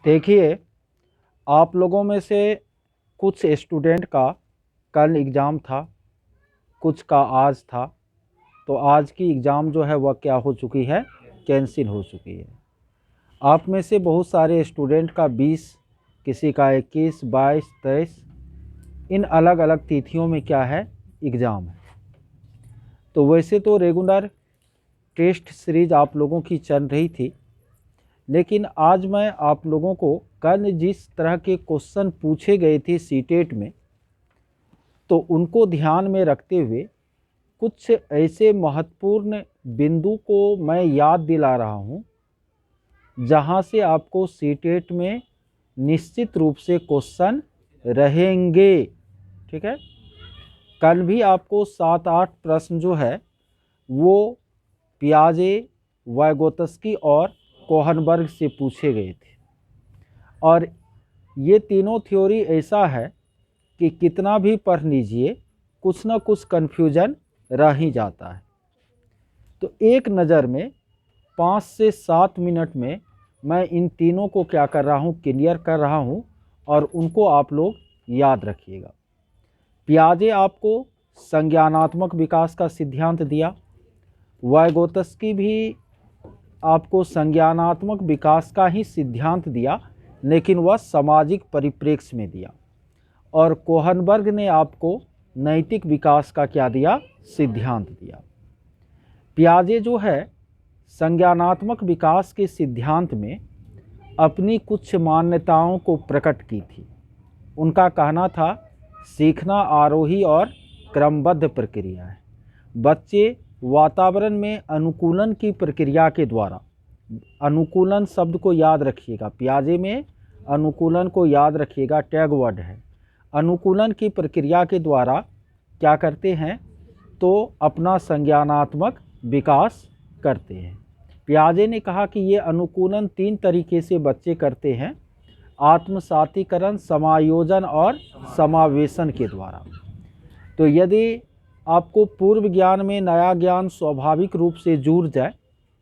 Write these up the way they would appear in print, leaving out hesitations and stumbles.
देखिए, आप लोगों में से कुछ स्टूडेंट का कल एग्ज़ाम था, कुछ का आज था। तो आज की एग्ज़ाम जो है वह क्या हो चुकी है, कैंसिल हो चुकी है। आप में से बहुत सारे स्टूडेंट का 20, किसी का 21, 22, 23 इन अलग अलग तिथियों में क्या है, एग्ज़ाम है। तो वैसे तो रेगुलर टेस्ट सीरीज आप लोगों की चल रही थी, लेकिन आज मैं आप लोगों को कल जिस तरह के क्वेश्चन पूछे गए थे सीटेट में, तो उनको ध्यान में रखते हुए कुछ ऐसे महत्वपूर्ण बिंदु को मैं याद दिला रहा हूं, जहां से आपको सीटेट में निश्चित रूप से क्वेश्चन रहेंगे। ठीक है, कल भी आपको 7-8 प्रश्न जो है वो पियाजे, वाइगोत्स्की और कोहनबर्ग से पूछे गए थे। और ये तीनों थ्योरी ऐसा है कि कितना भी पढ़ लीजिए, कुछ ना कुछ कन्फ्यूजन रह ही जाता है। तो एक नज़र में 5 से 7 मिनट में मैं इन तीनों को क्या कर रहा हूँ, क्लियर कर रहा हूँ, और उनको आप लोग याद रखिएगा। पियाजे आपको संज्ञानात्मक विकास का सिद्धांत दिया, वाइगोत्स्की भी आपको संज्ञानात्मक विकास का ही सिद्धांत दिया, लेकिन वह सामाजिक परिप्रेक्ष्य में दिया। और कोहनबर्ग ने आपको नैतिक विकास का क्या दिया, सिद्धांत दिया। पियाजे जो है संज्ञानात्मक विकास के सिद्धांत में अपनी कुछ मान्यताओं को प्रकट की थी। उनका कहना था सीखना आरोही और क्रमबद्ध प्रक्रिया है। बच्चे वातावरण में अनुकूलन की प्रक्रिया के द्वारा, अनुकूलन शब्द को याद रखिएगा, पियाजे में अनुकूलन को याद रखिएगा, टैग वर्ड है। अनुकूलन की प्रक्रिया के द्वारा क्या करते हैं, तो अपना संज्ञानात्मक विकास करते हैं। पियाजे ने कहा कि ये अनुकूलन 3 तरीके से बच्चे करते हैं, आत्मसातीकरण, समायोजन और समावेशन के द्वारा। तो यदि आपको पूर्व ज्ञान में नया ज्ञान स्वाभाविक रूप से जुड़ जाए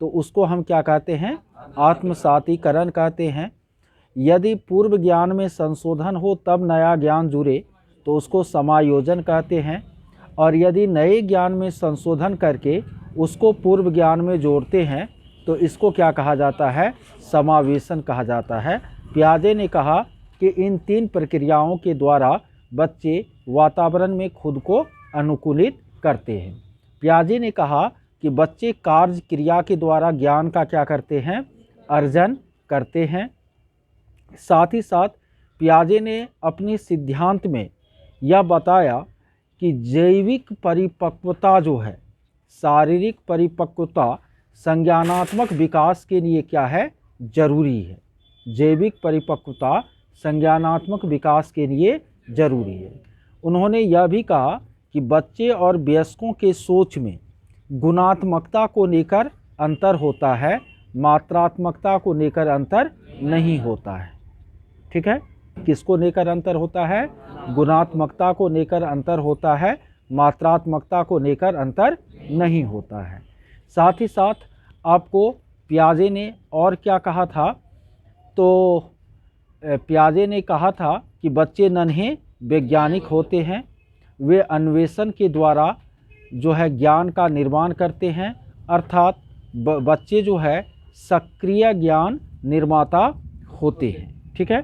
तो उसको हम क्या कहते हैं, आत्मसातीकरण कहते हैं। यदि पूर्व ज्ञान में संशोधन हो तब नया ज्ञान जुड़े तो उसको समायोजन कहते हैं। और यदि नए ज्ञान में संशोधन करके उसको पूर्व ज्ञान में जोड़ते हैं तो इसको क्या कहा जाता है, समावेशन कहा जाता है। पियाजे ने कहा कि इन 3 प्रक्रियाओं के द्वारा बच्चे वातावरण में खुद को अनुकूलित करते हैं। पियाजे ने कहा कि बच्चे कार्य क्रिया के द्वारा ज्ञान का क्या करते हैं, अर्जन करते हैं। साथ ही साथ पियाजे ने अपने सिद्धांत में यह बताया कि जैविक परिपक्वता जो है, शारीरिक परिपक्वता संज्ञानात्मक विकास के लिए क्या है, जरूरी है। जैविक परिपक्वता संज्ञानात्मक विकास के लिए जरूरी है। उन्होंने यह भी कहा कि बच्चे और वयस्कों के सोच में गुणात्मकता को लेकर अंतर होता है, मात्रात्मकता को लेकर अंतर नहीं होता है। ठीक है, किसको लेकर अंतर होता है, गुणात्मकता को लेकर अंतर होता है, मात्रात्मकता को लेकर अंतर नहीं होता है। साथ ही साथ आपको पियाजे ने और क्या कहा था, तो पियाजे ने कहा था कि बच्चे नन्हे वैज्ञानिक होते हैं, वे अन्वेषण के द्वारा जो है ज्ञान का निर्माण करते हैं, अर्थात बच्चे जो है सक्रिय ज्ञान निर्माता होते हैं। ठीक है,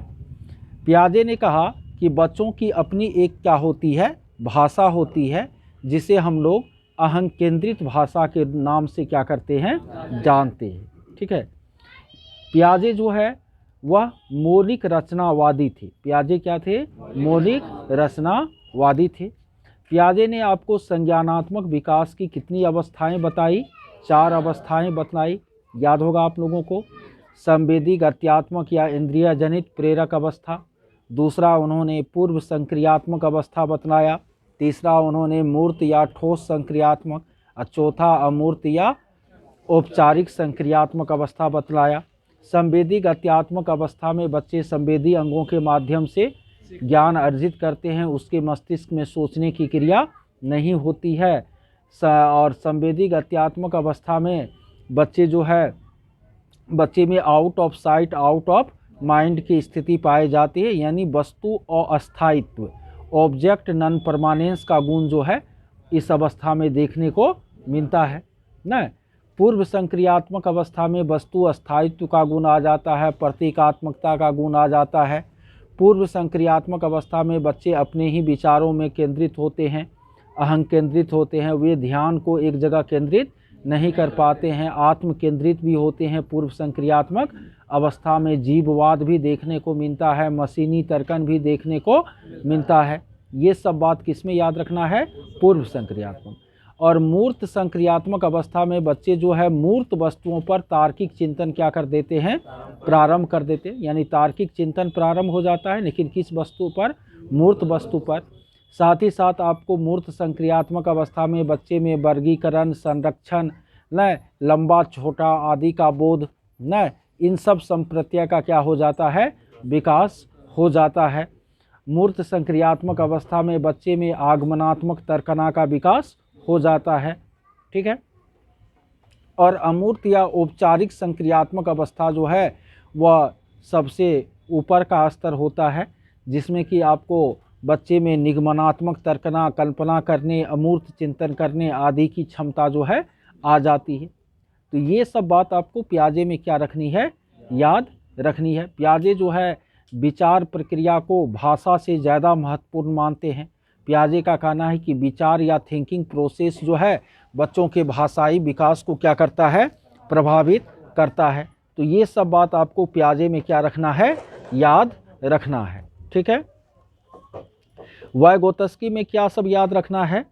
पियाजे ने कहा कि बच्चों की अपनी एक क्या होती है, भाषा होती है, जिसे हम लोग अहं केंद्रित भाषा के नाम से क्या करते हैं, जानते हैं। ठीक है, पियाजे जो है वह मौलिक रचनावादी थे। पियाजे क्या थे, मौलिक रचनावादी थे। पियाजे ने आपको संज्ञानात्मक विकास की कितनी अवस्थाएं बताई, 4 अवस्थाएं बतलाई, याद होगा आप लोगों को। संवेदी गत्यात्मक या इंद्रिय जनित प्रेरक अवस्था, दूसरा उन्होंने पूर्व संक्रियात्मक अवस्था बतलाया, तीसरा उन्होंने मूर्त या ठोस संक्रियात्मक, और चौथा अमूर्त या औपचारिक संक्रियात्मक अवस्था बतलाया। संवेदी गत्यात्मक अवस्था में बच्चे संवेदी अंगों के माध्यम से ज्ञान अर्जित करते हैं, उसके मस्तिष्क में सोचने की क्रिया नहीं होती है। और संवेदी गत्यात्मक अवस्था में बच्चे जो है, बच्चे में out of sight out of mind की स्थिति पाई जाती है, यानी वस्तु अस्थायित्व, ऑब्जेक्ट नॉन परमानेंस का गुण जो है इस अवस्था में देखने को मिलता है न। पूर्व संक्रियात्मक अवस्था में वस्तु अस्थायित्व का गुण आ जाता है, प्रतीकात्मकता का गुण आ जाता है। पूर्व संक्रियात्मक अवस्था में बच्चे अपने ही विचारों में केंद्रित होते हैं, अहं केंद्रित होते हैं, वे ध्यान को एक जगह केंद्रित नहीं कर पाते हैं, आत्म केंद्रित भी होते हैं। पूर्व संक्रियात्मक अवस्था में जीववाद भी देखने को मिलता है, मशीनी तर्कन भी देखने को मिलता है। ये सब बात किसमें याद रखना है? पूर्व संक्रियात्मक। और मूर्त संक्रियात्मक अवस्था में बच्चे जो है मूर्त वस्तुओं पर तार्किक चिंतन क्या कर देते हैं? प्रारंभ कर देते हैं, यानी तार्किक चिंतन प्रारंभ हो जाता है, लेकिन किस वस्तु पर? मूर्त वस्तु पर। साथ ही साथ आपको मूर्त संक्रियात्मक अवस्था में बच्चे में वर्गीकरण, संरक्षण, न लंबा छोटा आदि का बोध, न इन सब संप्रत्यय का क्या हो जाता है? विकास हो जाता है। मूर्त संक्रियात्मक अवस्था में बच्चे में आगमनात्मक तर्कना का विकास हो जाता है। ठीक है। और अमूर्त या औपचारिक संक्रियात्मक अवस्था जो है वह सबसे ऊपर का स्तर होता है, जिसमें कि आपको बच्चे में निगमनात्मक तर्कना, कल्पना करने, अमूर्त चिंतन करने आदि की क्षमता जो है आ जाती है। तो ये सब बात आपको प्याजे में क्या रखनी है? याद रखनी है। प्याजे जो है विचार प्रक्रिया को भाषा से ज़्यादा महत्वपूर्ण मानते हैं। प्याजे का कहना है कि विचार या थिंकिंग प्रोसेस जो है बच्चों के भाषाई विकास को क्या करता है? प्रभावित करता है। तो ये सब बात आपको प्याजे में क्या रखना है? याद रखना है। ठीक है। वैगोत्स्की में क्या सब याद रखना है?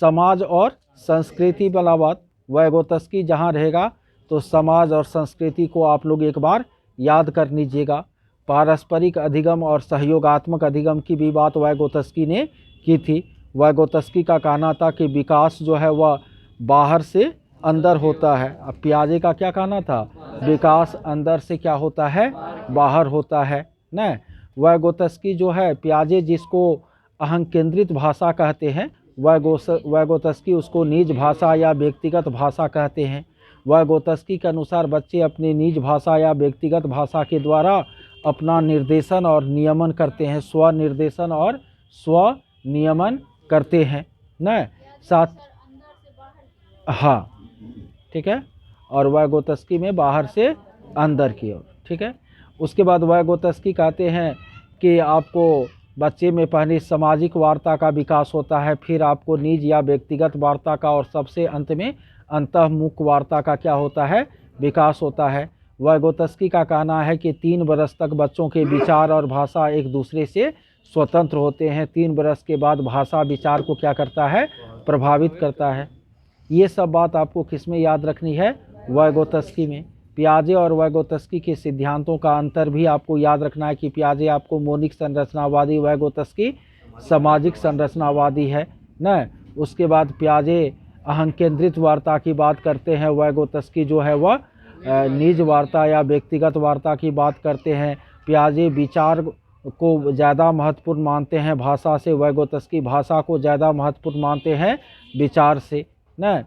समाज और संस्कृति वाला बात। वैगोत्स्की जहाँ रहेगा तो समाज और संस्कृति को आप लोग एक बार याद कर लीजिएगा। पारस्परिक अधिगम और सहयोगात्मक अधिगम की भी बात वैगोत्स्की ने की थी। वैगोत्स्की का कहना था कि विकास जो है वह बाहर से अंदर होता है। अब प्याजे का क्या कहना था? विकास अंदर से क्या होता है? बाहर होता है न। वैगोत्स्की जो है, प्याजे जिसको अहं केंद्रित भाषा कहते हैं, वैगोत्स्की उसको निज भाषा या व्यक्तिगत भाषा कहते हैं। वैगोत्स्की के अनुसार बच्चे अपनी निज भाषा या व्यक्तिगत भाषा के द्वारा अपना निर्देशन और नियमन करते हैं, स्वनिर्देशन और स्व नियमन करते हैं न। साथ हाँ, ठीक है। और वैगोत्स्की में बाहर से अंदर की ओर। ठीक है। उसके बाद वैगोत्स्की कहते हैं कि आपको बच्चे में पहले सामाजिक वार्ता का विकास होता है, फिर आपको निज या व्यक्तिगत वार्ता का, और सबसे अंत में अंतःमुख वार्ता का क्या होता है? विकास होता है। वैगोत्स्की का कहना है कि 3 बरस तक बच्चों के विचार और भाषा एक दूसरे से स्वतंत्र होते हैं। 3 बरस के बाद भाषा विचार को क्या करता है? प्रभावित करता है। ये सब बात आपको किस में याद रखनी है? वैगोत्स्की में। प्याजे और वैगोत्स्की के सिद्धांतों का अंतर भी आपको याद रखना है कि प्याजे आपको मौलिक संरचनावादी, वैगोत्स्की सामाजिक संरचनावादी है न। उसके बाद प्याजे अहं केंद्रित वार्ता की बात करते हैं, वैगोत्स्की जो है वह निज वार्ता या व्यक्तिगत वार्ता की बात करते हैं। प्याजे विचार को ज़्यादा महत्वपूर्ण मानते हैं भाषा से, वैगोत्स्की भाषा को ज़्यादा महत्वपूर्ण मानते हैं विचार से न।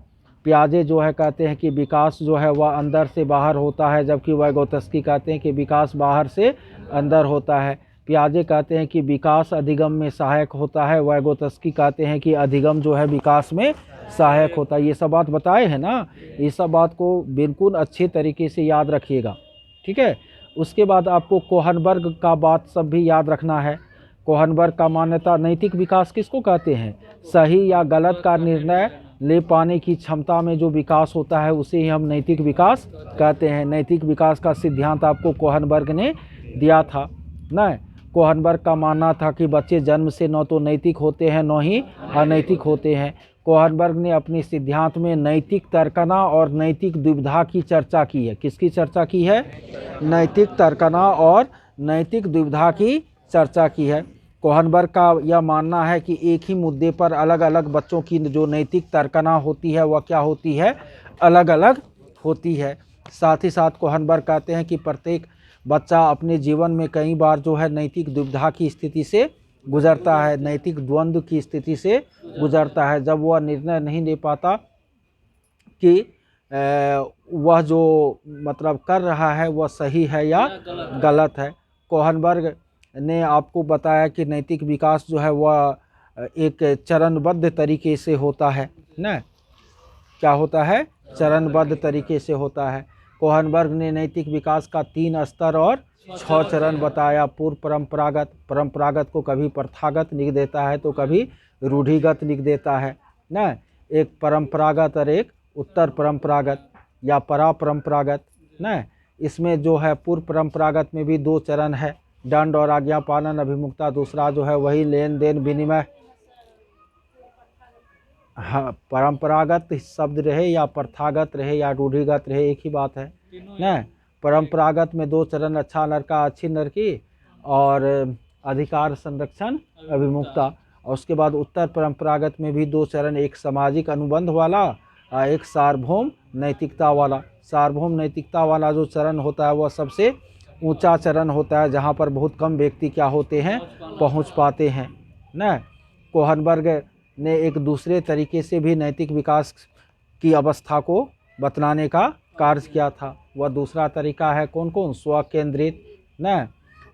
प्याजे जो है कहते हैं कि विकास जो है वह अंदर से बाहर होता है, जबकि वैगोत्स्की कहते हैं कि विकास बाहर से अंदर होता है। प्याजे कहते हैं कि विकास अधिगम में सहायक होता है, वैगोत्स्की कहते हैं कि अधिगम जो है विकास में सहायक होता है। ये सब बात बताए हैं ना, ये सब बात को बिल्कुल अच्छे तरीके से याद रखिएगा। ठीक है। उसके बाद आपको कोहनबर्ग का बात सब भी याद रखना है। कोहनबर्ग का मान्यता नैतिक विकास किसको कहते हैं? सही या गलत का निर्णय ले पाने की क्षमता में जो विकास होता है उसे ही हम नैतिक विकास कहते हैं। नैतिक विकास का सिद्धांत आपको कोहनबर्ग ने दिया था न। कोहनबर्ग का मानना था कि बच्चे जन्म से न तो नैतिक होते हैं न ही अनैतिक होते हैं। कोहनबर्ग ने अपने सिद्धांत में नैतिक तर्कना और नैतिक दुविधा की चर्चा की है। किसकी चर्चा की है? नैतिक तर्कना और नैतिक दुविधा की चर्चा की है। कोहनबर्ग का यह मानना है कि एक ही मुद्दे पर अलग अलग बच्चों की जो नैतिक तर्कना होती है वह क्या होती है? अलग अलग होती है। साथ ही साथ कोहनबर्ग कहते हैं कि प्रत्येक बच्चा अपने जीवन में कई बार जो है नैतिक दुविधा की स्थिति से गुजरता है, नैतिक द्वंद्व की स्थिति से गुजरता है, जब वह निर्णय नहीं ले पाता कि वह जो मतलब कर रहा है वह सही है या गलत है। कोहनबर्ग ने आपको बताया कि नैतिक विकास जो है वह एक चरणबद्ध तरीके से होता है ना। क्या होता है? चरणबद्ध तरीके से होता है। कोहनबर्ग ने नैतिक विकास का 3 स्तर और 6 चरण बताया। पूर्व परंपरागत, परंपरागत को कभी प्रथागत लिख देता है तो कभी रूढ़िगत लिख देता है ना। एक परंपरागत और एक उत्तर परंपरागत या परापरंपरागत ना। इसमें जो है पूर्व परंपरागत में भी 2 चरण है, दंड और आज्ञा पालन, अभिमुखता। दूसरा जो है वही लेन देन विनिमय। हाँ, परंपरागत शब्द रहे या प्रथागत रहे या रूढ़िगत रहे, एक ही बात है ना। परंपरागत में 2 चरण, अच्छा लड़का अच्छी लड़की और अधिकार संरक्षण अभिमुखता। और उसके बाद उत्तर परंपरागत में भी 2 चरण, एक सामाजिक अनुबंध वाला और एक सार्वभौम नैतिकता वाला। सार्वभौम नैतिकता वाला जो चरण होता है वह सबसे ऊंचा चरण होता है, जहाँ पर बहुत कम व्यक्ति क्या होते हैं, पहुँच पाते हैं ना। कोहनबर्ग ने एक दूसरे तरीके से भी नैतिक विकास की अवस्था को बतलाने का कार्य किया था। वह दूसरा तरीका है कौन कौन? स्वकेंद्रित न,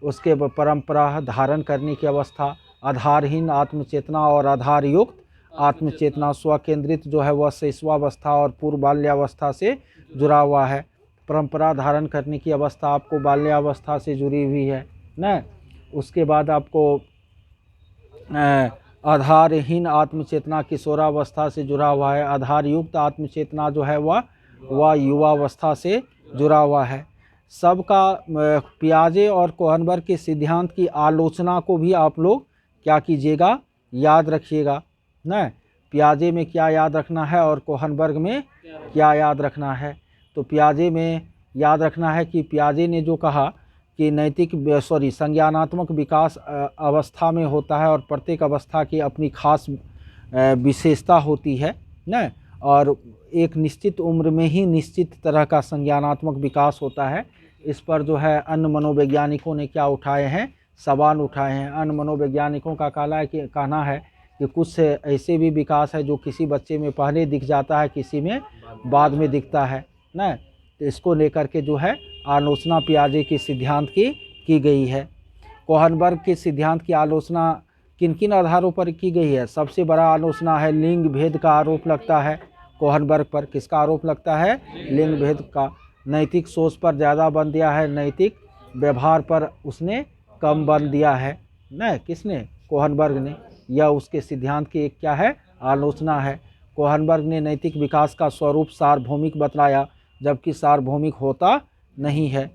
उसके परंपरा धारण करने की अवस्था, आधारहीन आत्मचेतना और आधारयुक्त आत्मचेतना। स्वकेंद्रित जो है वह शैशवावस्था और पूर्व बाल्यावस्था से जुड़ा हुआ है। परंपरा धारण करने की अवस्था आपको बाल्यावस्था से जुड़ी हुई है न। उसके बाद आपको आधारहीन आत्मचेतना किशोरावस्था से जुड़ा हुआ है। आधारयुक्त आत्मचेतना जो है वह युवावस्था से जुड़ा हुआ है। सबका पियाजे और कोहनबर्ग के सिद्धांत की आलोचना को भी आप लोग क्या कीजिएगा, याद रखिएगा न। पियाजे में क्या याद रखना है और कोहनबर्ग में क्या याद रखना है। तो पियाजे में याद रखना है कि पियाजे ने जो कहा कि संज्ञानात्मक विकास अवस्था में होता है और प्रत्येक अवस्था की अपनी खास विशेषता होती है न। और एक निश्चित उम्र में ही निश्चित तरह का संज्ञानात्मक विकास होता है। इस पर जो है अन्य मनोवैज्ञानिकों ने क्या उठाए हैं, सवाल उठाए हैं। अन्य मनोवैज्ञानिकों का कहना है कि कुछ ऐसे भी विकास है जो किसी बच्चे में पहले दिख जाता है, किसी में बाद में दिखता है न। तो इसको लेकर के जो है आलोचना पियाजे के सिद्धांत की गई है। कोहनबर्ग के सिद्धांत की आलोचना किन किन आधारों पर की गई है? सबसे बड़ा आलोचना है लिंग भेद का आरोप लगता है कोहनबर्ग पर। किसका आरोप लगता है? लिंग भेद का। नैतिक सोच पर ज़्यादा बल दिया है, नैतिक व्यवहार पर उसने कम बल दिया है न। किसने? कोहनबर्ग ने। यह उसके सिद्धांत की एक क्या है, आलोचना है। कोहनबर्ग ने नैतिक विकास का स्वरूप सार्वभौमिक बतलाया, जबकि सार्वभौमिक होता नहीं है।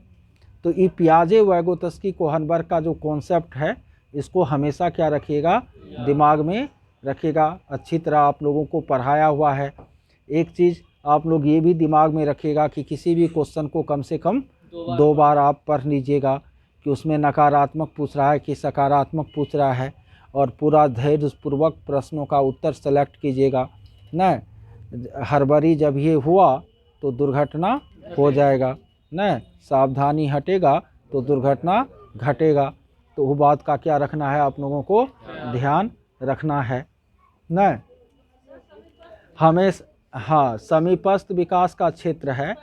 तो ये पियाजे वैगोत्स्की कोहनबर्ग का जो कॉन्सेप्ट है, इसको हमेशा क्या रखिएगा, दिमाग में रखिएगा। अच्छी तरह आप लोगों को पढ़ाया हुआ है। एक चीज़ आप लोग ये भी दिमाग में रखिएगा कि किसी भी क्वेश्चन को कम से कम 2 बार आप पढ़ लीजिएगा कि उसमें नकारात्मक पूछ रहा है कि सकारात्मक पूछ रहा है, और पूरा धैर्यपूर्वक प्रश्नों का उत्तर सेलेक्ट कीजिएगा न। हड़बड़ी जब ये हुआ तो दुर्घटना हो जाएगा न। सावधानी हटेगा तो दुर्घटना घटेगा। तो वो बात का क्या रखना है, आप लोगों को ध्यान रखना है न। हमें हाँ, समीपस्थ विकास का क्षेत्र है।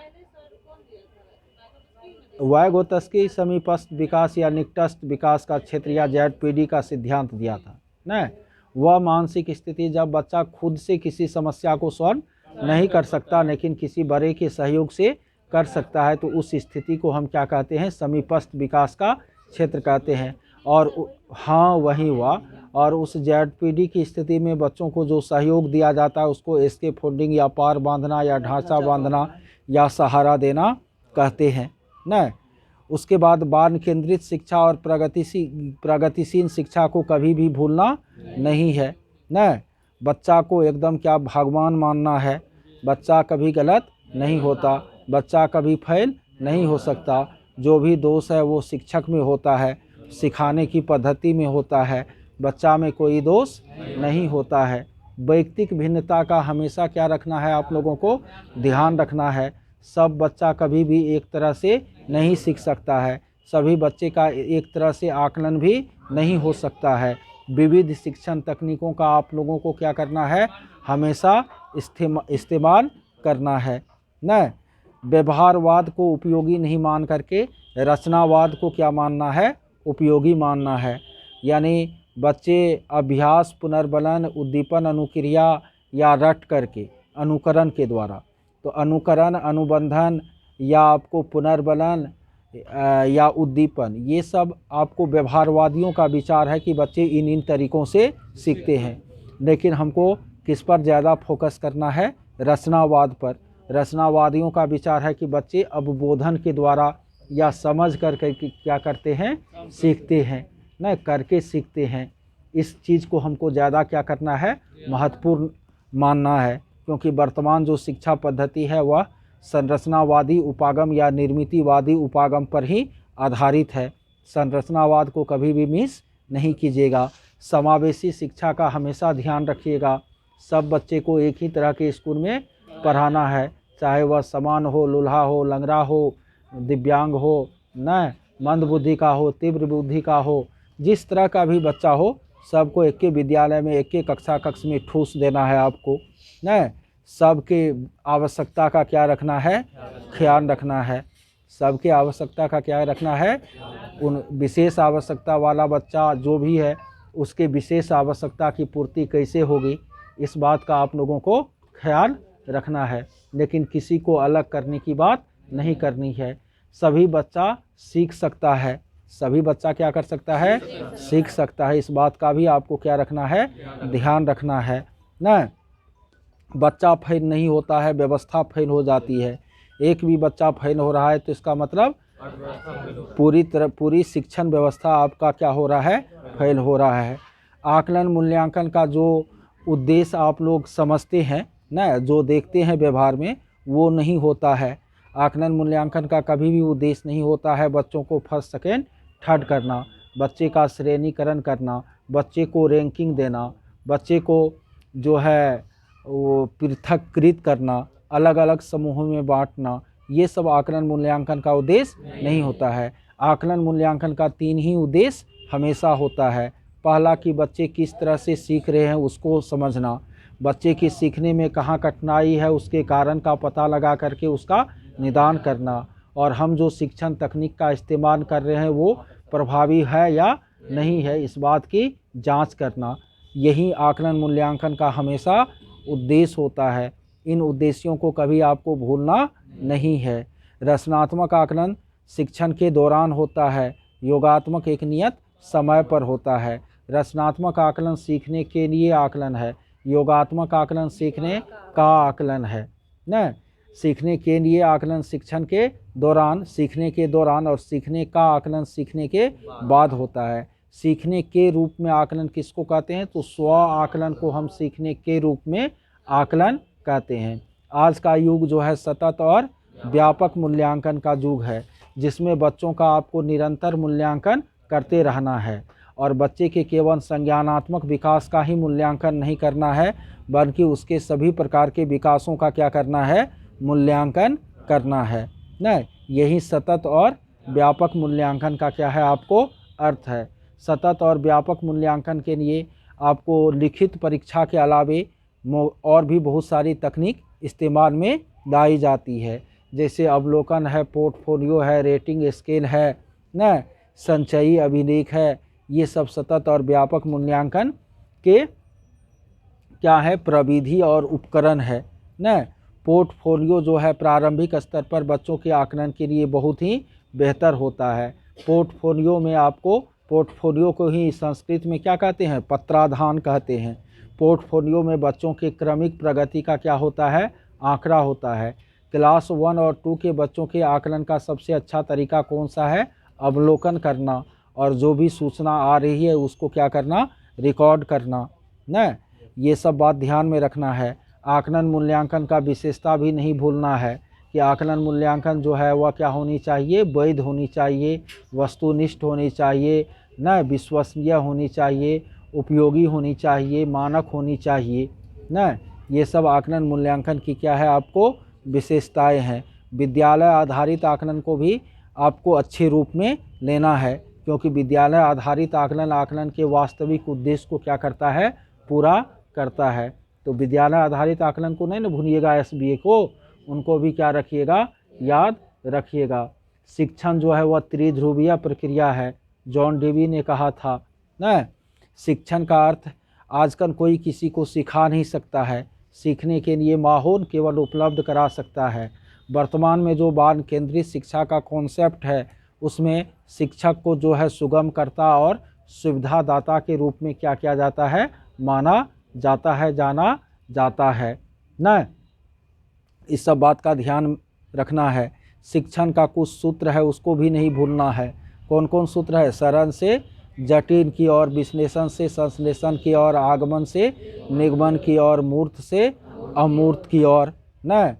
वैगोत्स्की समीपस्थ विकास या निकटस्थ विकास का क्षेत्र या ZPD का सिद्धांत दिया था न। वह मानसिक स्थिति जब बच्चा खुद से किसी समस्या को सॉल्व नहीं कर सकता लेकिन किसी बड़े के सहयोग से कर सकता है, तो उस स्थिति को हम क्या कहते हैं, समीपस्थ विकास का क्षेत्र कहते हैं। और हाँ, वही हुआ। और उस ZPD की स्थिति में बच्चों को जो सहयोग दिया जाता है उसको एस्केप होल्डिंग या पार बांधना या ढांचा बांधना या सहारा देना कहते हैं न। उसके बाद बाल केंद्रित शिक्षा और प्रगतिशील शिक्षा को कभी भी भूलना नहीं है न। बच्चा को एकदम क्या भगवान मानना है। बच्चा कभी गलत नहीं होता, बच्चा कभी फेल नहीं हो सकता। जो भी दोष है वो शिक्षक में होता है, सिखाने की पद्धति में होता है। बच्चा में कोई दोष नहीं होता है। वैयक्तिक भिन्नता का हमेशा क्या रखना है, आप लोगों को ध्यान रखना है। सब बच्चा कभी भी एक तरह से नहीं सीख सकता है, सभी बच्चे का एक तरह से आकलन भी नहीं हो सकता है। विविध शिक्षण तकनीकों का आप लोगों को क्या करना है, हमेशा इस्तेमाल करना है न। व्यवहारवाद को उपयोगी नहीं मान करके रचनावाद को क्या मानना है, उपयोगी मानना है। यानी बच्चे अभ्यास, पुनर्बलन, उद्दीपन, अनुक्रिया या रट करके अनुकरण के द्वारा, तो अनुकरण, अनुबंधन या आपको पुनर्बलन या उद्दीपन, ये सब आपको व्यवहारवादियों का विचार है कि बच्चे इन इन तरीक़ों से सीखते हैं। लेकिन हमको किस पर ज़्यादा फोकस करना है? रचनावाद पर। रचनावादियों का विचार है कि बच्चे अवबोधन के द्वारा या समझ करके क्या करते हैं? सीखते हैं, न करके सीखते हैं। इस चीज़ को हमको ज़्यादा क्या करना है? महत्वपूर्ण मानना है, क्योंकि वर्तमान जो शिक्षा पद्धति है वह संरचनावादी उपागम या निर्मितिवादी उपागम पर ही आधारित है। संरचनावाद को कभी भी मिस नहीं कीजिएगा। समावेशी शिक्षा का हमेशा ध्यान रखिएगा। सब बच्चे को एक ही तरह के स्कूल में पढ़ाना है, चाहे वह समान हो, लूल्हा हो, लंगड़ा हो, दिव्यांग हो, न मंद बुद्धि का हो, तीव्र बुद्धि का हो, जिस तरह का भी बच्चा हो, सबको एक के विद्यालय में, एक के कक्ष में ठूस देना है आपको, न सबके आवश्यकता का क्या रखना है? ख्याल रखना है। सबके आवश्यकता का क्या रखना है? उन विशेष आवश्यकता वाला बच्चा जो भी है, उसके विशेष आवश्यकता की पूर्ति कैसे होगी, इस बात का आप लोगों को ख्याल रखना है। लेकिन किसी को अलग करने की बात नहीं करनी है। सभी बच्चा सीख सकता है। सभी बच्चा क्या कर सकता है? सीख सकता है। इस बात का भी आपको क्या रखना है? ध्यान रखना है न। बच्चा फेल नहीं होता है, व्यवस्था फेल हो जाती है। एक भी बच्चा फेल हो रहा है तो इसका मतलब पूरी शिक्षण व्यवस्था आपका क्या हो रहा है? फेल हो रहा है। आकलन मूल्यांकन का जो उद्देश्य आप लोग समझते हैं न, जो देखते हैं व्यवहार में, वो नहीं होता है। आकलन मूल्यांकन का कभी भी उद्देश्य नहीं होता है बच्चों को फर्स्ट, सेकेंड, थर्ड करना, बच्चे का श्रेणीकरण करना, बच्चे को रैंकिंग देना, बच्चे को जो है वो पृथककृत करना, अलग अलग समूहों में बांटना, ये सब आकलन मूल्यांकन का उद्देश्य नहीं होता है। आकलन मूल्यांकन का 3 ही उद्देश्य हमेशा होता है। पहला कि बच्चे किस तरह से सीख रहे हैं उसको समझना, बच्चे की सीखने में कहाँ कठिनाई है उसके कारण का पता लगा करके उसका निदान करना, और हम जो शिक्षण तकनीक का इस्तेमाल कर रहे हैं वो प्रभावी है या नहीं है, इस बात की जांच करना। यही आकलन मूल्यांकन का हमेशा उद्देश्य होता है। इन उद्देश्यों को कभी आपको भूलना नहीं है। रचनात्मक आकलन शिक्षण के दौरान होता है, योगात्मक एक नियत समय पर होता है। रचनात्मक आकलन सीखने के लिए आकलन है, योगात्मक आकलन सीखने का आकलन है न। सीखने के लिए आकलन शिक्षण के दौरान, सीखने के दौरान, और सीखने का आकलन सीखने के बाद होता है। सीखने के रूप में आकलन किसको कहते हैं? तो स्व आकलन को हम सीखने के रूप में आकलन कहते हैं। आज का युग जो है सतत और व्यापक मूल्यांकन का युग है, जिसमें बच्चों का आपको निरंतर मूल्यांकन करते रहना है, और बच्चे के केवल संज्ञानात्मक विकास का ही मूल्यांकन नहीं करना है, बल्कि उसके सभी प्रकार के विकासों का क्या करना है? मूल्यांकन करना है न। यही सतत और व्यापक मूल्यांकन का क्या है? आपको अर्थ है। सतत और व्यापक मूल्यांकन के लिए आपको लिखित परीक्षा के अलावे और भी बहुत सारी तकनीक इस्तेमाल में लाई जाती है, जैसे अवलोकन है, पोर्टफोलियो है, रेटिंग स्केल है न, संचयी अभिलेख है। ये सब सतत और व्यापक मूल्यांकन के क्या है? प्रविधि और उपकरण है न। पोर्टफोलियो जो है प्रारंभिक स्तर पर बच्चों के आकलन के लिए बहुत ही बेहतर होता है। पोर्टफोलियो में आपको, पोर्टफोलियो को ही संस्कृत में क्या कहते हैं? पत्राधान कहते हैं। पोर्टफोलियो में बच्चों के क्रमिक प्रगति का क्या होता है? आंकड़ा होता है। क्लास 1 और 2 के बच्चों के आकलन का सबसे अच्छा तरीका कौन सा है? अवलोकन करना, और जो भी सूचना आ रही है उसको क्या करना? रिकॉर्ड करना न। ये सब बात ध्यान में रखना है। आकलन मूल्यांकन का विशेषता भी नहीं भूलना है कि आकलन मूल्यांकन जो है वह क्या होनी चाहिए? वैध होनी चाहिए, वस्तुनिष्ठ होनी चाहिए न, विश्वसनीय होनी चाहिए, उपयोगी होनी चाहिए, मानक होनी चाहिए न। ये सब आकलन मूल्यांकन की क्या है? आपको विशेषताएं हैं। विद्यालय आधारित आकलन को भी आपको अच्छे रूप में लेना है, क्योंकि विद्यालय आधारित आकलन आकलन के वास्तविक उद्देश्य को क्या करता है? पूरा करता है। तो विद्यालय आधारित आकलन को नहीं न भूलिएगा, SBA को, उनको भी क्या रखिएगा? याद रखिएगा। शिक्षण जो है वह त्रिध्रुवीय प्रक्रिया है जॉन डेवी ने कहा था ना, शिक्षण का अर्थ आजकल कोई किसी को सिखा नहीं सकता है, सीखने के लिए माहौल केवल उपलब्ध करा सकता है। वर्तमान में जो बाल केंद्रित शिक्षा का कॉन्सेप्ट है उसमें शिक्षक को जो है सुगमकर्ता और सुविधादाता के रूप में क्या किया जाता है, माना जाता है, जाना जाता है ना। इस सब बात का ध्यान रखना है। शिक्षण का कुछ सूत्र है उसको भी नहीं भूलना है। कौन कौन सूत्र है? सरल से जटिल की ओर, विश्लेषण से संश्लेषण की ओर, आगमन से निगमन की ओर, मूर्त से अमूर्त की ओर न,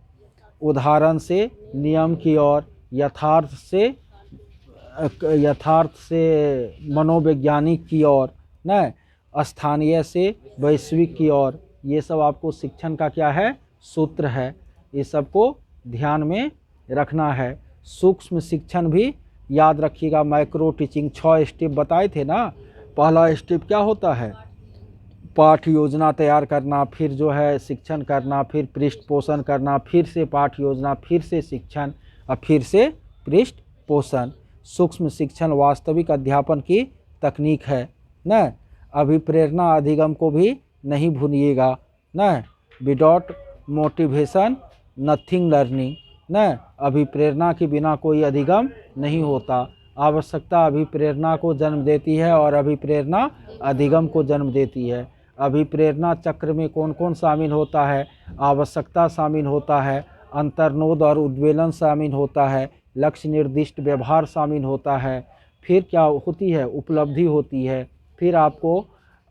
उदाहरण से नियम की ओर, यथार्थ से मनोवैज्ञानिक की ओर न, स्थानीय से वैश्विक की ओर। ये सब आपको शिक्षण का क्या है, सूत्र है। ये सबको ध्यान में रखना है। सूक्ष्म शिक्षण भी याद रखिएगा। माइक्रो टीचिंग 6 स्टेप बताए थे ना। पहला स्टेप क्या होता है? पाठ योजना तैयार करना, फिर जो है शिक्षण करना, फिर पृष्ठ पोषण करना, फिर से पाठ योजना, फिर से शिक्षण और फिर से पृष्ठ पोषण। सूक्ष्म शिक्षण वास्तविक अध्यापन की तकनीक है न। अभिप्रेरणा अधिगम को भी नहीं भूलिएगा न। विदाउट मोटिवेशन नथिंग लर्निंग न। अभिप्रेरणा के बिना कोई अधिगम नहीं होता। आवश्यकता अभिप्रेरणा को जन्म देती है और अभिप्रेरणा अधिगम को जन्म देती है। अभिप्रेरणा चक्र में कौन कौन शामिल होता है? आवश्यकता शामिल होता है, अंतर्नोद और उद्वेलन शामिल होता है, लक्ष्य निर्दिष्ट व्यवहार शामिल होता है, फिर क्या होती है? उपलब्धि होती है, फिर आपको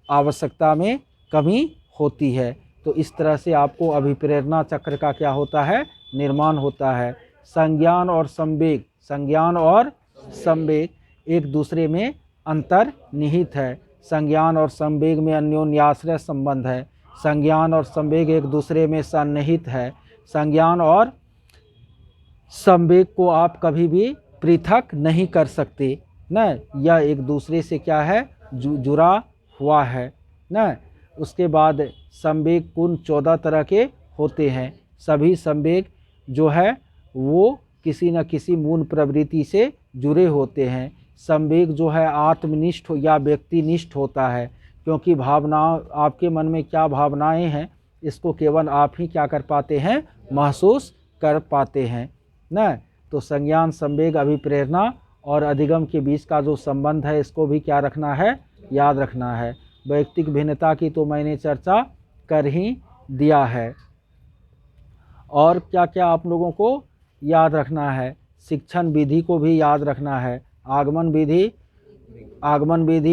आवश्यकता में कमी होती है। तो इस तरह से आपको अभिप्रेरणा चक्र का क्या होता है? निर्माण होता है। संज्ञान और संवेग, संज्ञान और संवेग एक दूसरे में अंतर्निहित है। संज्ञान और संवेग में अन्योन्याश्रय संबंध है। संज्ञान और संवेग एक दूसरे में सन्निहित है। संज्ञान और संवेग को आप कभी भी पृथक नहीं कर सकते न। यह एक दूसरे से क्या है? जुड़ा हुआ है न। उसके बाद संवेग कुल 14 तरह के होते हैं। सभी संवेग जो है वो किसी न किसी मूल प्रवृत्ति से जुड़े होते हैं। संवेग जो है आत्मनिष्ठ या व्यक्तिनिष्ठ होता है, क्योंकि भावनाओं, आपके मन में क्या भावनाएं हैं इसको केवल आप ही क्या कर पाते हैं? महसूस कर पाते हैं न। तो संज्ञान, संवेग, अभिप्रेरणा और अधिगम के बीच का जो संबंध है इसको भी क्या रखना है? याद रखना है। वैयक्तिक भिन्नता की तो मैंने चर्चा कर ही दिया है। और क्या क्या आप लोगों को याद रखना है? शिक्षण विधि को भी याद रखना है। आगमन विधि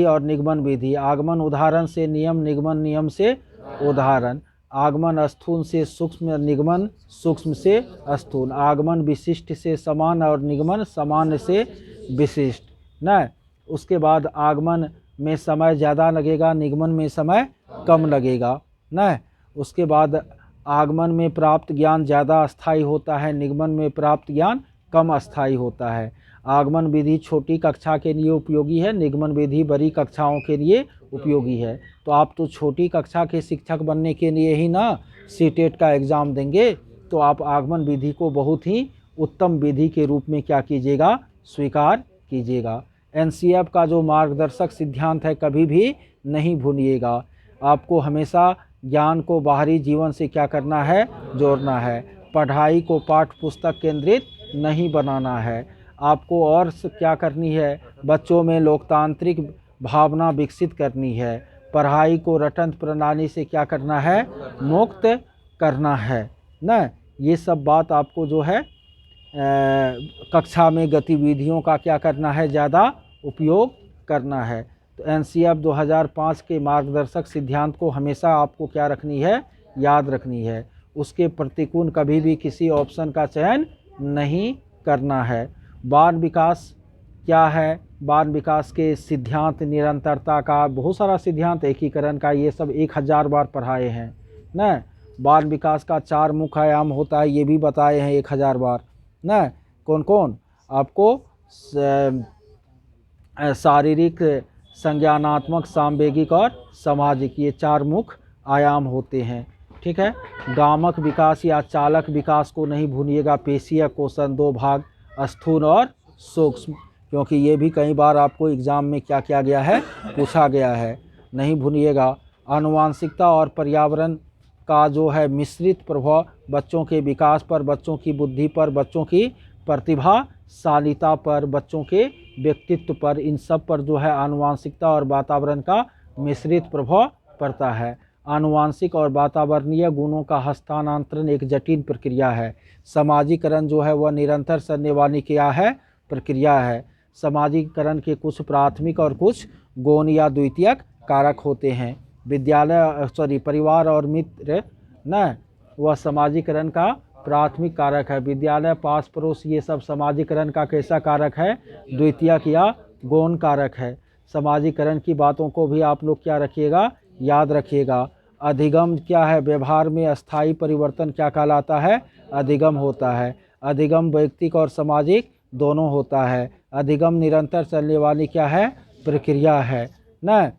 और निगमन विधि। आगमन उदाहरण से नियम, निगमन नियम से उदाहरण। आगमन स्थूल से सूक्ष्म, निगमन सूक्ष्म से स्थूल। आगमन विशिष्ट से समान और निगमन सामान्य से विशिष्ट न। उसके बाद आगमन में समय ज़्यादा लगेगा, निगमन में समय कम लगेगा न। उसके बाद आगमन में प्राप्त ज्ञान ज़्यादा अस्थायी होता है, निगमन में प्राप्त ज्ञान कम अस्थायी होता है। आगमन विधि छोटी कक्षा के लिए उपयोगी है, निगमन विधि बड़ी कक्षाओं के लिए उपयोगी है। तो आप तो छोटी कक्षा के शिक्षक बनने के लिए ही ना सीटेट का एग्ज़ाम देंगे, तो आप आगमन विधि को बहुत ही उत्तम विधि के रूप में क्या कीजिएगा? स्वीकार कीजिएगा। एनसीईआरटी का जो मार्गदर्शक सिद्धांत है कभी भी नहीं भूलिएगा। आपको हमेशा ज्ञान को बाहरी जीवन से क्या करना है? जोड़ना है। पढ़ाई को पाठ पुस्तक केंद्रित नहीं बनाना है। आपको और क्या करनी है? बच्चों में लोकतांत्रिक भावना विकसित करनी है। पढ़ाई को रटंत प्रणाली से क्या करना है? मुक्त करना है न। ये सब बात आपको जो है कक्षा में गतिविधियों का क्या करना है? ज़्यादा उपयोग करना है। तो एनसीईआरटी 2005 के मार्गदर्शक सिद्धांत को हमेशा आपको क्या रखनी है? याद रखनी है। उसके प्रतिकूल कभी भी किसी ऑप्शन का चयन नहीं करना है। बाल विकास क्या है? बाल विकास के सिद्धांत, निरंतरता का बहुत सारा सिद्धांत, एकीकरण का, ये सब 1000 बार पढ़ाए हैं न। बाल विकास का 4 मुख्य आयाम होता है, ये भी बताए हैं 1000 बार न। कौन कौन? आपको शारीरिक, संज्ञानात्मक, सामवेगिक और सामाजिक, ये 4 मुख्य आयाम होते हैं। ठीक है। गामक विकास या चालक विकास को नहीं भूलिएगा। पेशीय कोषण 2 भाग, स्थूल और सूक्ष्म, क्योंकि ये भी कई बार आपको एग्ज़ाम में क्या किया गया है, पूछा गया है, नहीं भूलिएगा। आनुवांशिकता और पर्यावरण का जो है मिश्रित प्रभाव बच्चों के विकास पर, बच्चों की बुद्धि पर, बच्चों की प्रतिभाशालीता पर, बच्चों के व्यक्तित्व पर, इन सब पर जो है आनुवांशिकता और वातावरण का मिश्रित प्रभाव पड़ता है। आनुवांशिक और वातावरणीय गुणों का हस्तांतरण एक जटिल प्रक्रिया है। सामाजिकरण जो है वह निरंतर चलने वाली क्या है, प्रक्रिया है। सामाजिकरण के कुछ प्राथमिक और कुछ गौण या द्वितीयक कारक होते हैं। परिवार और मित्र न वह सामाजिकरण का प्राथमिक कारक है। विद्यालय, पास पड़ोस, ये सब सामाजिकरण का कैसा कारक है, द्वितीयक या गौण कारक है। सामाजिकरण की बातों को भी आप लोग क्या रखिएगा, याद रखिएगा। अधिगम क्या है, व्यवहार में अस्थायी परिवर्तन क्या कहलाता है, अधिगम होता है। अधिगम वैयक्तिक और सामाजिक दोनों होता है। अधिगम निरंतर चलने वाली क्या है, प्रक्रिया है न।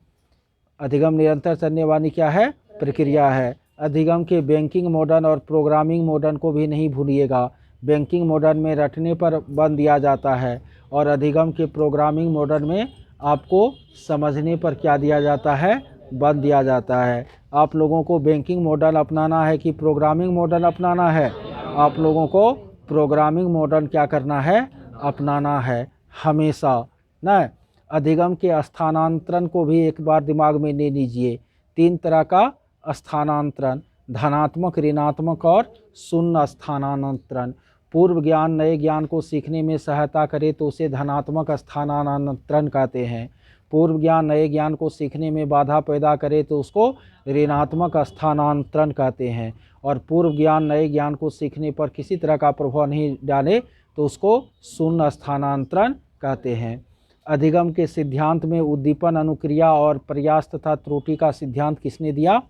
अधिगम निरंतर चलने वाली क्या है, प्रक्रिया है। अधिगम के बैंकिंग मॉडर्न और प्रोग्रामिंग मॉडर्न को भी नहीं भूलिएगा। बैंकिंग मॉडर्न में रटने पर बन दिया जाता है और अधिगम के प्रोग्रामिंग मॉडर्न में आपको समझने पर क्या दिया जाता है, बन दिया जाता है। आप लोगों को बैंकिंग मॉडल अपनाना है कि प्रोग्रामिंग मॉडल अपनाना है, आप लोगों को प्रोग्रामिंग मॉडल क्या करना है, अपनाना है हमेशा न। अधिगम के स्थानांतरण को भी एक बार दिमाग में ले लीजिए। 3 तरह का स्थानांतरण, धनात्मक, ऋणात्मक और शून्य स्थानांतरण। पूर्व ज्ञान नए ज्ञान को सीखने में सहायता करे तो उसे धनात्मक स्थानांतरण कहते हैं। पूर्व ज्ञान नए ज्ञान को सीखने में बाधा पैदा करे तो उसको ऋणात्मक स्थानांतरण कहते हैं। और पूर्व ज्ञान नए ज्ञान को सीखने पर किसी तरह का प्रभाव नहीं डाले तो उसको शून्य स्थानांतरण कहते हैं। अधिगम के सिद्धांत में उद्दीपन, अनुक्रिया और प्रयास तथा त्रुटि का सिद्धांत किसने दिया,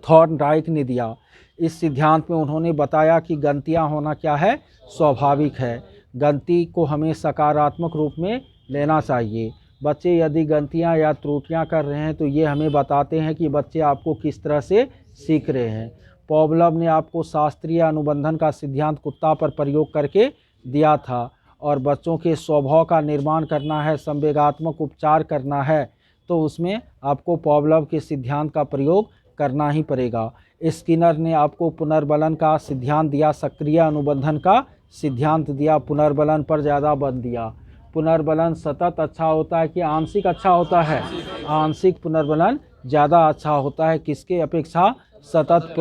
थॉर्नडाइक ने दिया। इस सिद्धांत में उन्होंने बताया कि गलतियां होना क्या है, स्वाभाविक है। गलती को हमें सकारात्मक रूप में लेना चाहिए। बच्चे यदि गलतियां या त्रुटियां कर रहे हैं तो ये हमें बताते हैं कि बच्चे आपको किस तरह से सीख रहे हैं। पॉवलव ने आपको शास्त्रीय अनुबंधन का सिद्धांत कुत्ता पर प्रयोग करके दिया था। और बच्चों के स्वभाव का निर्माण करना है, संवेगात्मक उपचार करना है, तो उसमें आपको पॉवलव के सिद्धांत का प्रयोग करना ही पड़ेगा। स्किनर ने आपको पुनर्बलन का सिद्धांत दिया, सक्रिय अनुबंधन का सिद्धांत दिया, पुनर्बलन पर ज़्यादा बल दिया। पुनर्बलन सतत अच्छा होता है कि आंशिक अच्छा होता है, आंशिक पुनर्बलन ज़्यादा अच्छा होता है, किसके अपेक्षा, सतत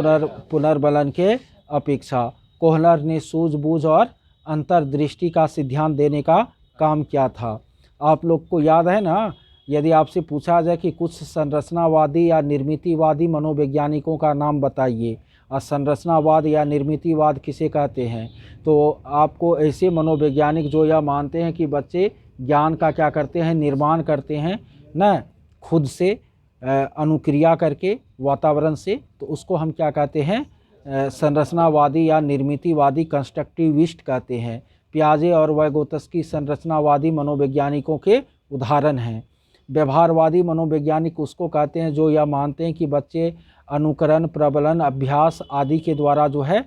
पुनर्बलन के अपेक्षा। कोहलर ने सूझबूझ और अंतर्दृष्टि का सिद्धांत देने का काम किया था। आप लोग को याद है ना, यदि आपसे पूछा जाए कि कुछ संरचनावादी या निर्मितिवादी मनोवैज्ञानिकों का नाम बताइए, और संरचनावाद या निर्मितिवाद किसे कहते हैं, तो आपको ऐसे मनोवैज्ञानिक जो यह मानते हैं कि बच्चे ज्ञान का क्या करते हैं, निर्माण करते हैं न, खुद से अनुक्रिया करके वातावरण से, तो उसको हम क्या कहते हैं, संरचनावादी या निर्मितिवादी कंस्ट्रक्टिविस्ट कहते हैं। पियाजे और वाइगोत्स्की संरचनावादी मनोवैज्ञानिकों के उदाहरण हैं। व्यवहारवादी मनोवैज्ञानिक उसको कहते हैं जो यह मानते हैं कि बच्चे अनुकरण, प्रबलन, अभ्यास आदि के द्वारा जो है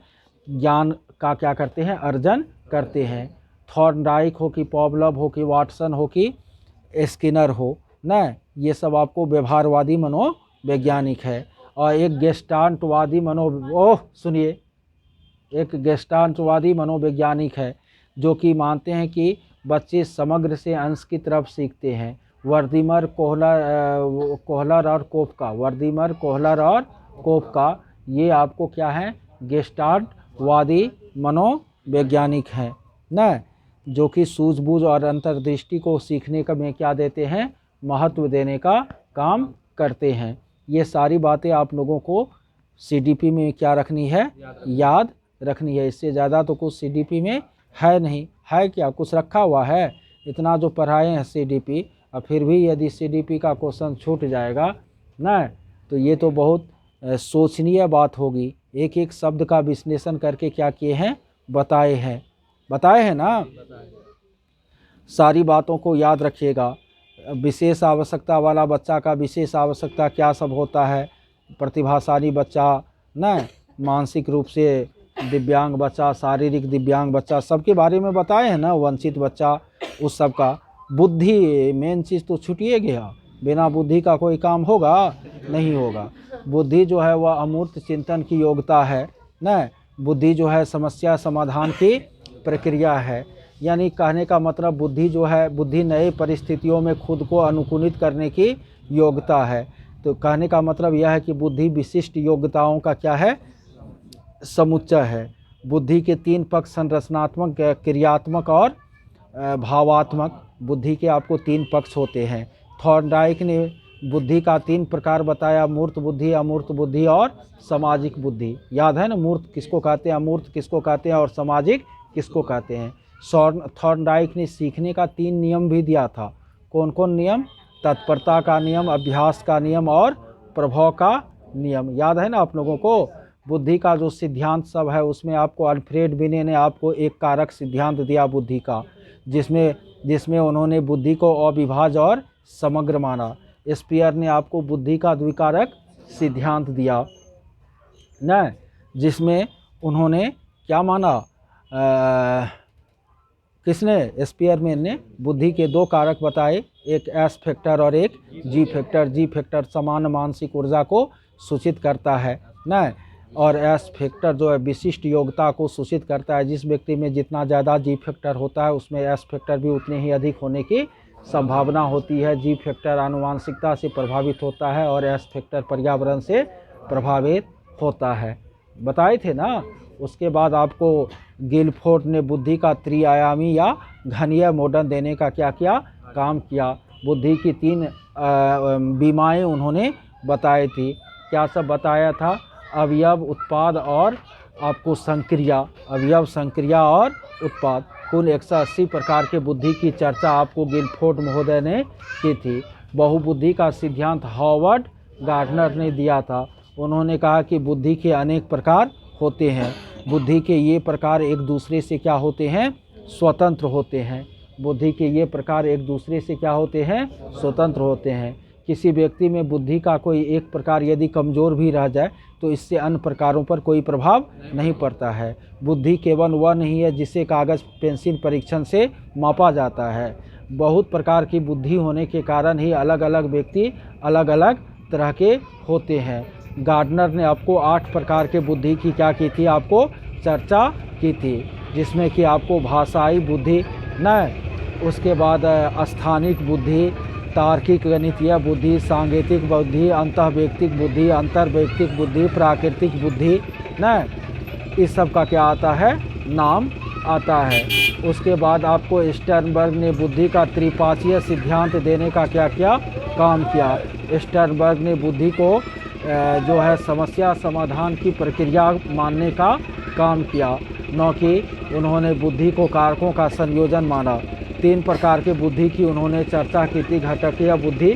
ज्ञान का क्या करते हैं, अर्जन करते हैं। थॉर्नडाइक हो कि पॉवलव हो कि वाटसन हो कि स्किनर हो न, ये सब आपको व्यवहारवादी मनोवैज्ञानिक है। और एक गेस्टाल्टवादी एक गेस्टाल्टवादी मनोवैज्ञानिक है जो कि मानते हैं कि बच्चे समग्र से अंश की तरफ सीखते हैं। वर्दीमर, कोहलर और कोफका, वर्दीमर, कोहलर और कोफका, ये आपको क्या है, गेस्टाल्टवादी मनोवैज्ञानिक हैं न, जो कि सूझबूझ और अंतर्दृष्टि को सीखने का में क्या देते हैं, महत्व देने का काम करते हैं। ये सारी बातें आप लोगों को सीडीपी में क्या रखनी है, याद रखनी है। इससे ज़्यादा तो कुछ सीडीपी में है नहीं, है क्या, कुछ रखा हुआ है, इतना जो पढ़ाए हैं सीडीपी, और फिर भी यदि सीडीपी का क्वेश्चन छूट जाएगा ना, तो ये तो बहुत सोचनीय बात होगी। एक एक शब्द का विश्लेषण करके क्या किए हैं, बताए हैं ना। सारी बातों को याद रखिएगा। विशेष आवश्यकता वाला बच्चा का विशेष आवश्यकता क्या सब होता है, प्रतिभाशाली बच्चा न, मानसिक रूप से दिव्यांग बच्चा, शारीरिक दिव्यांग बच्चा, सबके बारे में बताए हैं ना। वंचित बच्चा, उस सब का। बुद्धि मेन चीज़ तो छूटिए गया, बिना बुद्धि का कोई काम होगा नहीं होगा। बुद्धि जो है वह अमूर्त चिंतन की योग्यता है न, बुद्धि जो है समस्या समाधान की प्रक्रिया है। यानी कहने का मतलब बुद्धि जो है, बुद्धि नए परिस्थितियों में खुद को अनुकूलित करने की योग्यता है। तो कहने का मतलब यह है कि बुद्धि विशिष्ट योग्यताओं का क्या है, समुच्चय है। बुद्धि के 3 पक्ष संरचनात्मक, क्रियात्मक और भावात्मक। बुद्धि के आपको 3 पक्ष होते हैं। थॉर्नडाइक ने बुद्धि का 3 प्रकार बताया, मूर्त बुद्धि, अमूर्त बुद्धि और सामाजिक बुद्धि। याद है ना, मूर्त किसको कहते हैं, अमूर्त किसको कहते हैं और सामाजिक किसको कहते हैं। थॉर्नडाइक ने सीखने का 3 नियम भी दिया था। कौन कौन नियम? तत्परता का नियम, अभ्यास का नियम और प्रभाव का नियम। याद है ना आप लोगों को? बुद्धि का जो सिद्धांत सब है उसमें आपको अल्फ्रेड बिने ने आपको एक कारक सिद्धांत दिया बुद्धि का, जिसमें उन्होंने बुद्धि को अविभाज्य और समग्र माना। स्पियर ने आपको बुद्धि का द्विकारक सिद्धांत दिया न, जिसमें उन्होंने क्या माना, किसने? स्पियरमैन ने बुद्धि के 2 कारक बताए, एक एस फैक्टर और एक जी फैक्टर। जी फैक्टर समान मानसिक ऊर्जा को सूचित करता है न, और एस फैक्टर जो है विशिष्ट योग्यता को सूचित करता है। जिस व्यक्ति में जितना ज़्यादा जी फैक्टर होता है उसमें एस फैक्टर भी उतने ही अधिक होने की संभावना होती है। जी फैक्टर आनुवांशिकता से प्रभावित होता है और एस फैक्टर पर्यावरण से प्रभावित होता है। बताए थे ना। उसके बाद आपको गिलफोर्ड ने बुद्धि का त्रिआयामी या घनीय मॉडल देने का क्या किया, काम किया। बुद्धि की 3 बीमाएँ उन्होंने बताई थी। क्या सब बताया था? अवयव, उत्पाद और आपको संक्रिया। अवयव, संक्रिया और उत्पाद। कुल 180 प्रकार के बुद्धि की चर्चा आपको गिलफोर्ड महोदय ने की थी। बहुबुद्धि का सिद्धांत हॉवर्ड गार्डनर ने दिया था। उन्होंने कहा कि बुद्धि के अनेक प्रकार होते हैं। बुद्धि के ये प्रकार एक दूसरे से क्या होते हैं, स्वतंत्र होते हैं। बुद्धि के ये प्रकार एक दूसरे से क्या होते हैं, स्वतंत्र होते हैं। किसी व्यक्ति में बुद्धि का कोई एक प्रकार यदि कमज़ोर भी रह जाए तो इससे अन्य प्रकारों पर कोई प्रभाव नहीं पड़ता है। बुद्धि केवल वह नहीं है जिसे कागज़ पेंसिल परीक्षण से मापा जाता है। बहुत प्रकार की बुद्धि होने के कारण ही अलग अलग व्यक्ति अलग अलग तरह के होते हैं। गार्डनर ने आपको 8 प्रकार के बुद्धि की क्या की थी, आपको चर्चा की थी, जिसमें कि आपको भाषाई बुद्धि न, उसके बाद स्थानिक बुद्धि, तार्किक गणितीय बुद्धि, सांगीतिक बुद्धि, अंतःवैयक्तिक बुद्धि, अंतर्वैयक्तिक बुद्धि, प्राकृतिक बुद्धि न, इस सब का क्या आता है, नाम आता है। उसके बाद आपको स्टर्नबर्ग ने बुद्धि का त्रिपाक्षीय सिद्धांत देने का क्या किया, काम किया। स्टर्नबर्ग ने बुद्धि को जो है समस्या समाधान की प्रक्रिया मानने का काम किया, न कि उन्होंने बुद्धि को कारकों का संयोजन माना। 3 प्रकार के बुद्धि की उन्होंने चर्चा की थी, घटकीय बुद्धि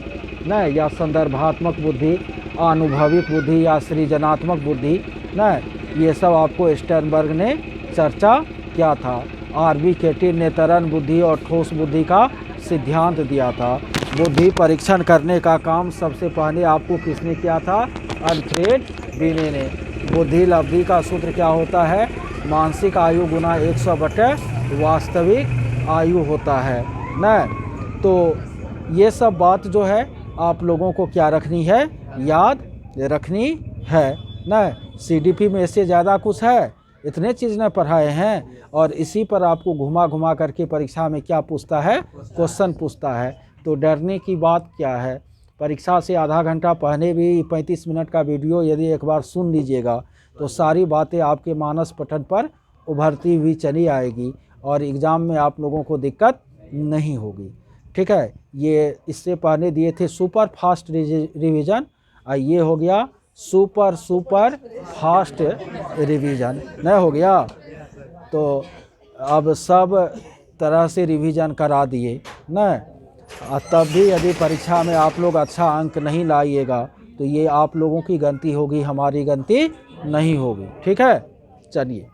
न, या संदर्भात्मक बुद्धि, अनुभविक बुद्धि या सृजनात्मक बुद्धि न, ये सब आपको स्टर्नबर्ग ने चर्चा किया था। आरबी केटिन ने तरल बुद्धि और ठोस बुद्धि का सिद्धांत दिया था। बुद्धि परीक्षण करने का काम सबसे पहले आपको किसने किया था, अल्फ्रेड बिने ने। बुद्धि लब्धि का सूत्र क्या होता है, मानसिक आयु गुना 100 बटे वास्तविक आयु होता है न। तो ये सब बात जो है आप लोगों को क्या रखनी है, याद रखनी है न। सीडीपी में इससे ज़्यादा कुछ है, इतने चीज़ ने पढ़ाए हैं, और इसी पर आपको घुमा घुमा करके परीक्षा में क्या पूछता है, क्वेश्चन पूछता है। तो डरने की बात क्या है। परीक्षा से आधा घंटा पहले भी 35 मिनट का वीडियो यदि एक बार सुन लीजिएगा तो सारी बातें आपके मानस पटल पर उभरती हुई चली आएगी और एग्ज़ाम में आप लोगों को दिक्कत नहीं होगी। ठीक है, ये इससे पहले दिए थे सुपर फास्ट रिवीजन, और ये हो गया सुपर फास्ट रिवीजन नहीं हो गया। तो अब सब तरह से रिवीजन करा दिए न, तब भी यदि परीक्षा में आप लोग अच्छा अंक नहीं लाइएगा तो ये आप लोगों की गलती होगी, हमारी गलती नहीं होगी। ठीक है, चलिए।